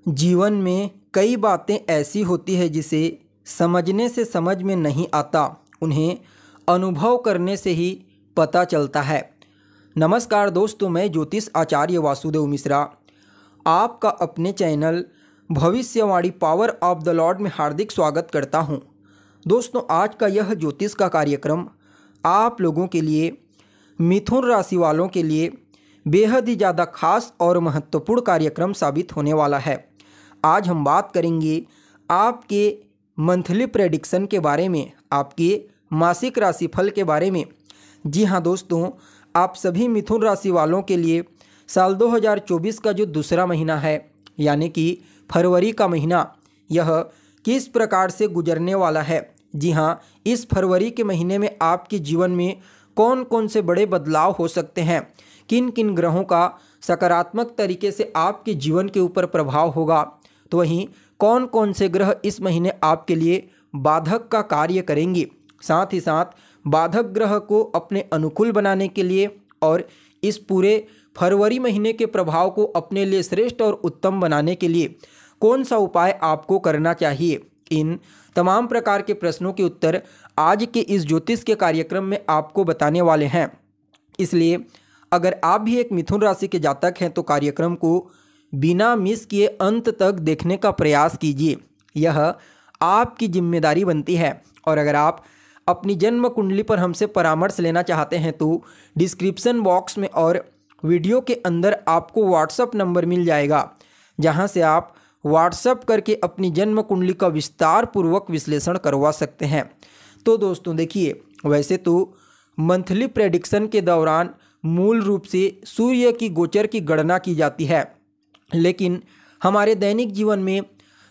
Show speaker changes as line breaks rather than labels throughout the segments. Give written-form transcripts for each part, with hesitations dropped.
जीवन में कई बातें ऐसी होती है जिसे समझने से समझ में नहीं आता, उन्हें अनुभव करने से ही पता चलता है। नमस्कार दोस्तों, मैं ज्योतिष आचार्य वासुदेव मिश्रा आपका अपने चैनल भविष्यवाणी पावर ऑफ द लॉर्ड में हार्दिक स्वागत करता हूं। दोस्तों, आज का यह ज्योतिष का कार्यक्रम आप लोगों के लिए, मिथुन राशि वालों के लिए बेहद ही ज़्यादा खास और महत्वपूर्ण कार्यक्रम साबित होने वाला है। आज हम बात करेंगे आपके मंथली प्रेडिक्शन के बारे में, आपके मासिक राशिफल के बारे में। जी हाँ दोस्तों, आप सभी मिथुन राशि वालों के लिए साल 2024 का जो दूसरा महीना है, यानी कि फरवरी का महीना, यह किस प्रकार से गुजरने वाला है। जी हाँ, इस फरवरी के महीने में आपके जीवन में कौन कौन से बड़े बदलाव हो सकते हैं, किन किन ग्रहों का सकारात्मक तरीके से आपके जीवन के ऊपर प्रभाव होगा, तो वहीं कौन कौन से ग्रह इस महीने आपके लिए बाधक का कार्य करेंगे। साथ ही साथ बाधक ग्रह को अपने अनुकूल बनाने के लिए और इस पूरे फरवरी महीने के प्रभाव को अपने लिए श्रेष्ठ और उत्तम बनाने के लिए कौन सा उपाय आपको करना चाहिए। इन तमाम प्रकार के प्रश्नों के उत्तर आज के इस ज्योतिष के कार्यक्रम में आपको बताने वाले हैं। इसलिए अगर आप भी एक मिथुन राशि के जातक हैं तो कार्यक्रम को बिना मिस किए अंत तक देखने का प्रयास कीजिए, यह आपकी जिम्मेदारी बनती है। और अगर आप अपनी जन्म कुंडली पर हमसे परामर्श लेना चाहते हैं तो डिस्क्रिप्शन बॉक्स में और वीडियो के अंदर आपको व्हाट्सएप नंबर मिल जाएगा, जहां से आप व्हाट्सएप करके अपनी जन्म कुंडली का विस्तार पूर्वक विश्लेषण करवा सकते हैं। तो दोस्तों देखिए, वैसे तो मंथली प्रेडिक्शन के दौरान मूल रूप से सूर्य की गोचर की गणना की जाती है, लेकिन हमारे दैनिक जीवन में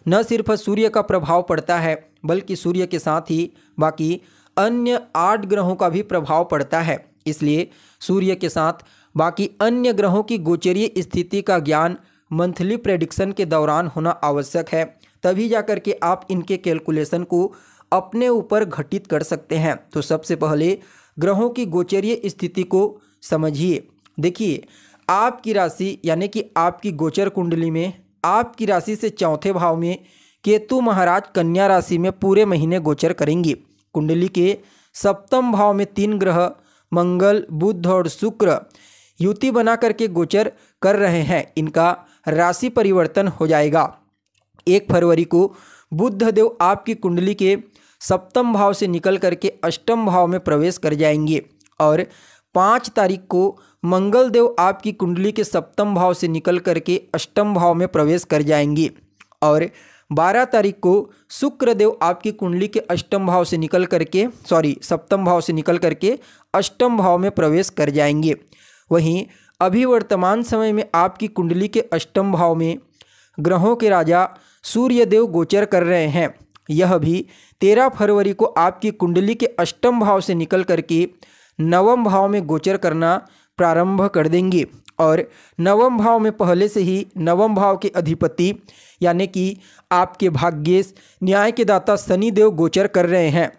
न सिर्फ सूर्य का प्रभाव पड़ता है, बल्कि सूर्य के साथ ही बाकी अन्य 8 ग्रहों का भी प्रभाव पड़ता है। इसलिए सूर्य के साथ बाकी अन्य ग्रहों की गोचरीय स्थिति का ज्ञान मंथली प्रेडिक्शन के दौरान होना आवश्यक है, तभी जाकर के आप इनके कैलकुलेशन को अपने ऊपर घटित कर सकते हैं। तो सबसे पहले ग्रहों की गोचरीय स्थिति को समझिए। देखिए, आपकी राशि यानी कि आपकी गोचर कुंडली में आपकी राशि से चौथे भाव में केतु महाराज कन्या राशि में पूरे महीने गोचर करेंगे। कुंडली के सप्तम भाव में 3 ग्रह मंगल, बुध और शुक्र युति बना करके गोचर कर रहे हैं। इनका राशि परिवर्तन हो जाएगा। 1 फरवरी को बुध देव आपकी कुंडली के सप्तम भाव से निकल करके अष्टम भाव में प्रवेश कर जाएंगे और 5 तारीख को मंगल देव आपकी कुंडली के सप्तम भाव से निकल करके अष्टम भाव में प्रवेश कर जाएंगे और 12 तारीख को शुक्र देव आपकी कुंडली के सप्तम भाव से निकल करके अष्टम भाव में प्रवेश कर जाएंगे। वहीं अभी वर्तमान समय में आपकी कुंडली के अष्टम भाव में ग्रहों के राजा सूर्य देव गोचर कर रहे हैं। यह भी 13 फरवरी को आपकी कुंडली के अष्टम भाव से निकल करके नवम भाव में गोचर करना प्रारंभ कर देंगे और नवम भाव में पहले से ही नवम भाव के अधिपति यानी कि आपके भाग्येश, न्याय के दाता शनि देव गोचर कर रहे हैं।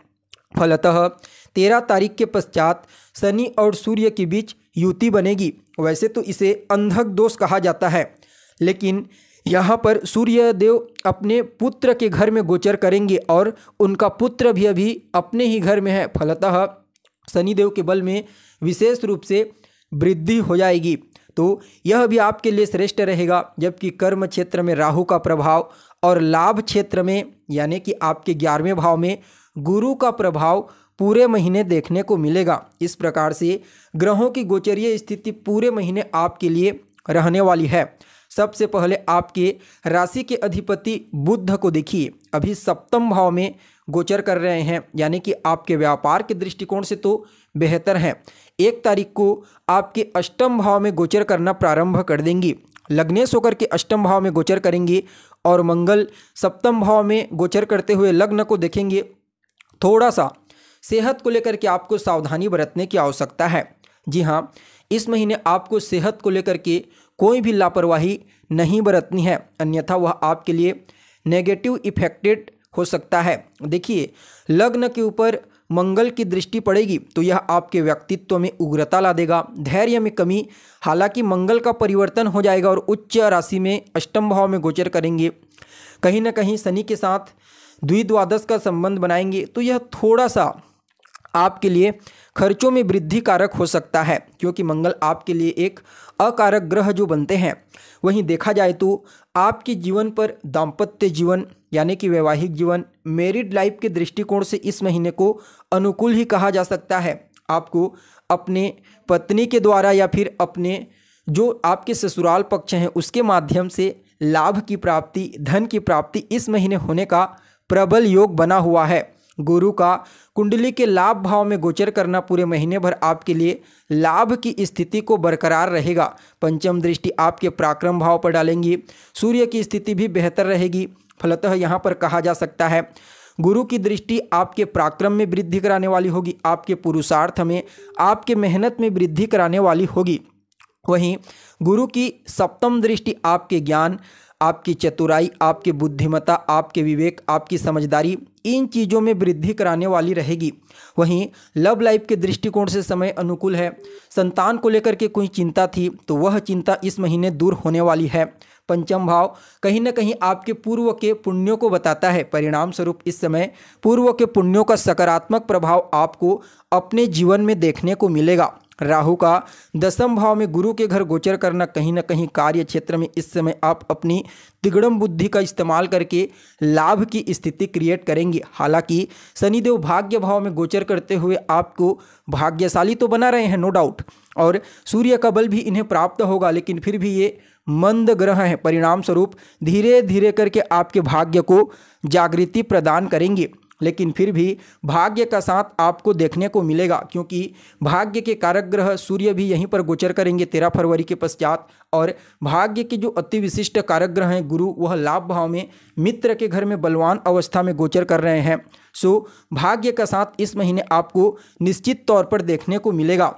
फलतः 13 तारीख के पश्चात शनि और सूर्य के बीच युति बनेगी। वैसे तो इसे अंधक दोष कहा जाता है, लेकिन यहाँ पर सूर्य देव अपने पुत्र के घर में गोचर करेंगे और उनका पुत्र भी अभी अपने ही घर में है। फलतः शनिदेव के बल में विशेष रूप से वृद्धि हो जाएगी। तो यह भी आपके लिए श्रेष्ठ रहेगा। जबकि कर्म क्षेत्र में राहु का प्रभाव और लाभ क्षेत्र में यानी कि आपके 11वें भाव में गुरु का प्रभाव पूरे महीने देखने को मिलेगा। इस प्रकार से ग्रहों की गोचरीय स्थिति पूरे महीने आपके लिए रहने वाली है। सबसे पहले आपके राशि के अधिपति बुध को देखिए, अभी सप्तम भाव में गोचर कर रहे हैं, यानी कि आपके व्यापार के दृष्टिकोण से तो बेहतर है। 1 तारीख को आपके अष्टम भाव में गोचर करना प्रारंभ कर देंगी, लग्नेश होकर के अष्टम भाव में गोचर करेंगे और मंगल सप्तम भाव में गोचर करते हुए लग्न को देखेंगे। थोड़ा सा सेहत को लेकर के आपको सावधानी बरतने की आवश्यकता है। जी हाँ, इस महीने आपको सेहत को लेकर के कोई भी लापरवाही नहीं बरतनी है, अन्यथा वह आपके लिए नेगेटिव इफेक्टेड हो सकता है। देखिए, लग्न के ऊपर मंगल की दृष्टि पड़ेगी तो यह आपके व्यक्तित्व में उग्रता ला देगा, धैर्य में कमी। हालांकि मंगल का परिवर्तन हो जाएगा और उच्च राशि में अष्टम भाव में गोचर करेंगे। कहीं ना कहीं शनि के साथ द्विद्वादश का संबंध बनाएंगे तो यह थोड़ा सा आपके लिए खर्चों में वृद्धि कारक हो सकता है, क्योंकि मंगल आपके लिए एक अकारक ग्रह जो बनते हैं। वहीं देखा जाए तो आपके जीवन पर दाम्पत्य जीवन यानी कि वैवाहिक जीवन, मैरिड लाइफ के दृष्टिकोण से इस महीने को अनुकूल ही कहा जा सकता है। आपको अपने पत्नी के द्वारा या फिर अपने जो आपके ससुराल पक्ष हैं उसके माध्यम से लाभ की प्राप्ति, धन की प्राप्ति इस महीने होने का प्रबल योग बना हुआ है। गुरु का कुंडली के लाभ भाव में गोचर करना पूरे महीने भर आपके लिए लाभ की स्थिति को बरकरार रहेगा। पंचम दृष्टि आपके पराक्रम भाव पर डालेंगी। सूर्य की स्थिति भी बेहतर रहेगी। फलतः यहाँ पर कहा जा सकता है गुरु की दृष्टि आपके पराक्रम में वृद्धि कराने वाली होगी, आपके पुरुषार्थ में, आपके मेहनत में वृद्धि कराने वाली होगी। वहीं गुरु की सप्तम दृष्टि आपके ज्ञान, आपकी चतुराई, आपकी बुद्धिमत्ता, आपके विवेक, आपकी समझदारी, इन चीज़ों में वृद्धि कराने वाली रहेगी। वहीं लव लाइफ के दृष्टिकोण से समय अनुकूल है। संतान को लेकर के कोई चिंता थी तो वह चिंता इस महीने दूर होने वाली है। पंचम भाव कहीं ना कहीं आपके पूर्व के पुण्यों को बताता है। परिणाम स्वरूप इस समय पूर्व के पुण्यों का सकारात्मक प्रभाव आपको अपने जीवन में देखने को मिलेगा। राहु का दसम भाव में गुरु के घर गोचर करना कहीं ना कहीं कार्य क्षेत्र में इस समय आप अपनी तिगड़म बुद्धि का इस्तेमाल करके लाभ की स्थिति क्रिएट करेंगे। हालांकि शनिदेव भाग्य भाव में गोचर करते हुए आपको भाग्यशाली तो बना रहे हैं नो डाउट, और सूर्य का बल भी इन्हें प्राप्त होगा, लेकिन फिर भी ये मंद ग्रह हैं। परिणाम स्वरूप धीरे धीरे करके आपके भाग्य को जागृति प्रदान करेंगे, लेकिन फिर भी भाग्य का साथ आपको देखने को मिलेगा, क्योंकि भाग्य के कारक ग्रह सूर्य भी यहीं पर गोचर करेंगे 13 फरवरी के पश्चात। और भाग्य के जो अति विशिष्ट कारक ग्रह हैं गुरु, वह लाभ भाव में मित्र के घर में बलवान अवस्था में गोचर कर रहे हैं। सो भाग्य का साथ इस महीने आपको निश्चित तौर पर देखने को मिलेगा,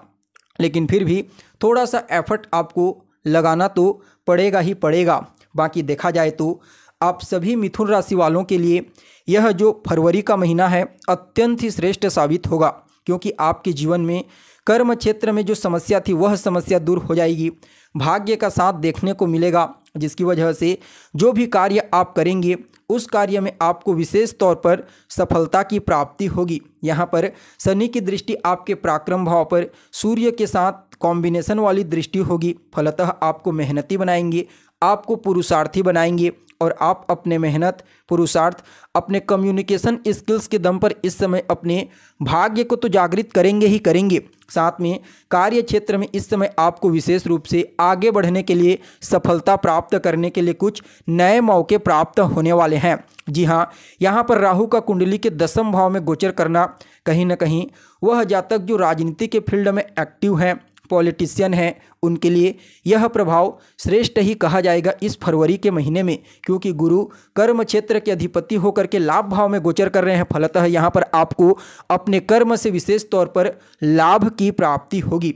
लेकिन फिर भी थोड़ा सा एफर्ट आपको लगाना तो पड़ेगा ही पड़ेगा। बाकी देखा जाए तो आप सभी मिथुन राशि वालों के लिए यह जो फरवरी का महीना है अत्यंत ही श्रेष्ठ साबित होगा, क्योंकि आपके जीवन में कर्म क्षेत्र में जो समस्या थी वह समस्या दूर हो जाएगी। भाग्य का साथ देखने को मिलेगा, जिसकी वजह से जो भी कार्य आप करेंगे उस कार्य में आपको विशेष तौर पर सफलता की प्राप्ति होगी। यहाँ पर शनि की दृष्टि आपके पराक्रम भाव पर सूर्य के साथ कॉम्बिनेशन वाली दृष्टि होगी। फलतः आपको मेहनती बनाएंगे, आपको पुरुषार्थी बनाएंगे, और आप अपने मेहनत, पुरुषार्थ, अपने कम्युनिकेशन स्किल्स के दम पर इस समय अपने भाग्य को तो जागृत करेंगे ही करेंगे। साथ में कार्य क्षेत्र में इस समय आपको विशेष रूप से आगे बढ़ने के लिए, सफलता प्राप्त करने के लिए कुछ नए मौके प्राप्त होने वाले हैं। जी हाँ, यहाँ पर राहु का कुंडली के दसम भाव में गोचर करना कहीं ना कहीं वह जातक जो राजनीति के फील्ड में एक्टिव हैं, पॉलिटिशियन हैं, उनके लिए यह प्रभाव श्रेष्ठ ही कहा जाएगा इस फरवरी के महीने में, क्योंकि गुरु कर्म क्षेत्र के अधिपति होकर के लाभ भाव में गोचर कर रहे हैं। फलतः यहाँ पर आपको अपने कर्म से विशेष तौर पर लाभ की प्राप्ति होगी।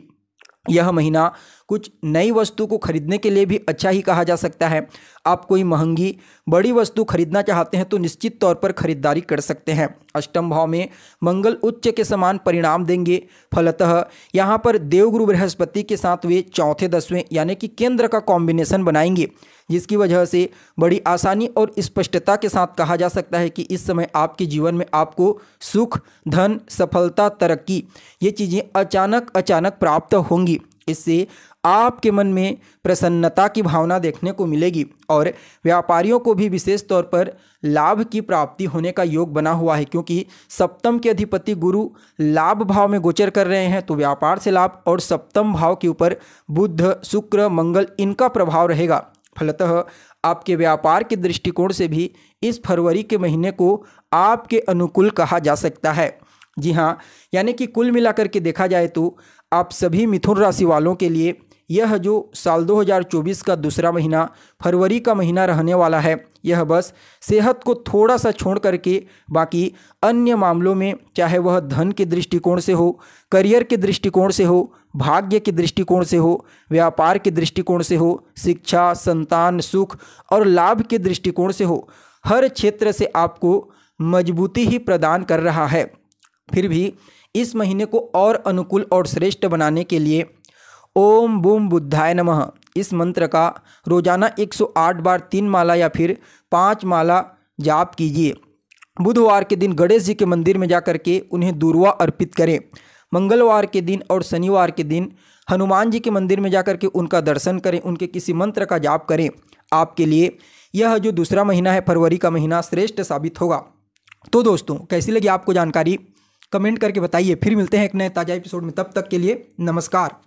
यह महीना कुछ नई वस्तु को खरीदने के लिए भी अच्छा ही कहा जा सकता है। आप कोई महंगी बड़ी वस्तु खरीदना चाहते हैं तो निश्चित तौर पर खरीदारी कर सकते हैं। अष्टम भाव में मंगल उच्च के समान परिणाम देंगे। फलतः यहाँ पर देवगुरु बृहस्पति के साथ वे चौथे दसवें यानी कि केंद्र का कॉम्बिनेशन बनाएंगे, जिसकी वजह से बड़ी आसानी और स्पष्टता के साथ कहा जा सकता है कि इस समय आपके जीवन में आपको सुख, धन, सफलता, तरक्की ये चीज़ें अचानक प्राप्त होंगी। इससे आपके मन में प्रसन्नता की भावना देखने को मिलेगी और व्यापारियों को भी विशेष तौर पर लाभ की प्राप्ति होने का योग बना हुआ है, क्योंकि सप्तम के अधिपति गुरु लाभ भाव में गोचर कर रहे हैं, तो व्यापार से लाभ और सप्तम भाव के ऊपर बुध, शुक्र, मंगल इनका प्रभाव रहेगा। फलतः आपके व्यापार के दृष्टिकोण से भी इस फरवरी के महीने को आपके अनुकूल कहा जा सकता है। जी हाँ, यानी कि कुल मिलाकर के देखा जाए तो आप सभी मिथुन राशि वालों के लिए यह जो साल 2024 का दूसरा महीना फरवरी का महीना रहने वाला है, यह बस सेहत को थोड़ा सा छोड़ करके बाकी अन्य मामलों में, चाहे वह धन के दृष्टिकोण से हो, करियर के दृष्टिकोण से हो, भाग्य के दृष्टिकोण से हो, व्यापार के दृष्टिकोण से हो, शिक्षा, संतान, सुख और लाभ के दृष्टिकोण से हो, हर क्षेत्र से आपको मजबूती ही प्रदान कर रहा है। फिर भी इस महीने को और अनुकूल और श्रेष्ठ बनाने के लिए ओम बूम बुद्धाय नमः इस मंत्र का रोजाना 108 बार 3 माला या फिर 5 माला जाप कीजिए। बुधवार के दिन गणेश जी के मंदिर में जाकर के उन्हें दूर्वा अर्पित करें। मंगलवार के दिन और शनिवार के दिन हनुमान जी के मंदिर में जाकर के उनका दर्शन करें, उनके किसी मंत्र का जाप करें। आपके लिए यह जो दूसरा महीना है, फरवरी का महीना, श्रेष्ठ साबित होगा। तो दोस्तों, कैसी लगी आपको जानकारी, कमेंट करके बताइए। फिर मिलते हैं एक नए ताज़ा एपिसोड में, तब तक के लिए नमस्कार।